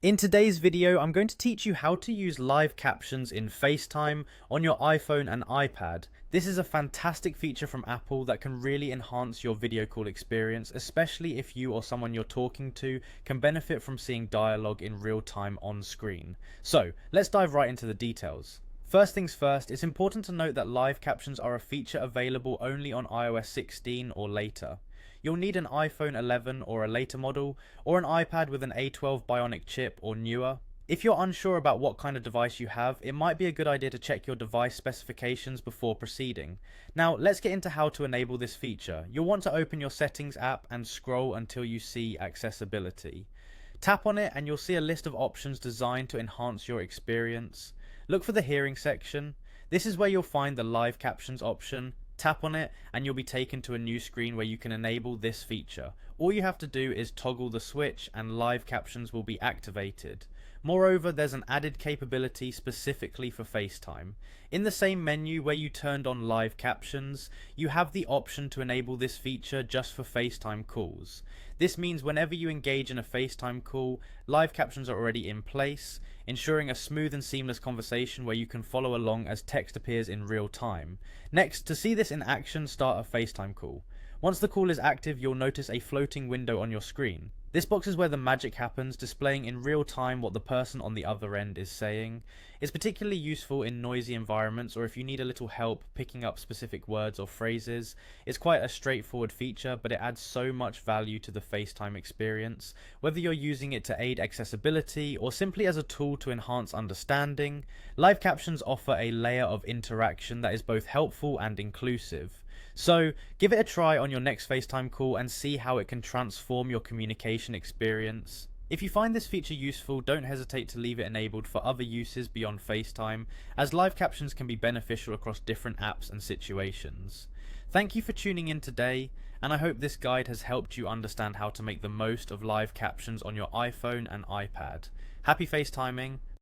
In today's video, I'm going to teach you how to use live captions in FaceTime on your iPhone and iPad. This is a fantastic feature from Apple that can really enhance your video call experience, especially if you or someone you're talking to can benefit from seeing dialogue in real time on screen. So, let's dive right into the details. First things first, it's important to note that live captions are a feature available only on iOS 16 or later. You'll need an iPhone 11 or a later model, or an iPad with an A12 Bionic chip or newer. If you're unsure about what kind of device you have, it might be a good idea to check your device specifications before proceeding. Now, let's get into how to enable this feature. You'll want to open your Settings app and scroll until you see Accessibility. Tap on it and you'll see a list of options designed to enhance your experience. Look for the Hearing section. This is where you'll find the Live Captions option. Tap on it and you'll be taken to a new screen where you can enable this feature. All you have to do is toggle the switch and live captions will be activated. Moreover, there's an added capability specifically for FaceTime. In the same menu where you turned on live captions, you have the option to enable this feature just for FaceTime calls. This means whenever you engage in a FaceTime call, live captions are already in place, ensuring a smooth and seamless conversation where you can follow along as text appears in real time. Next, to see this in action, start a FaceTime call. Once the call is active, you'll notice a floating window on your screen. This box is where the magic happens, displaying in real time what the person on the other end is saying. It's particularly useful in noisy environments or if you need a little help picking up specific words or phrases. It's quite a straightforward feature, but it adds so much value to the FaceTime experience. Whether you're using it to aid accessibility or simply as a tool to enhance understanding, live captions offer a layer of interaction that is both helpful and inclusive. So, give it a try on your next FaceTime call and see how it can transform your communication experience. If you find this feature useful, don't hesitate to leave it enabled for other uses beyond FaceTime, as live captions can be beneficial across different apps and situations. Thank you for tuning in today, and I hope this guide has helped you understand how to make the most of live captions on your iPhone and iPad. Happy FaceTiming!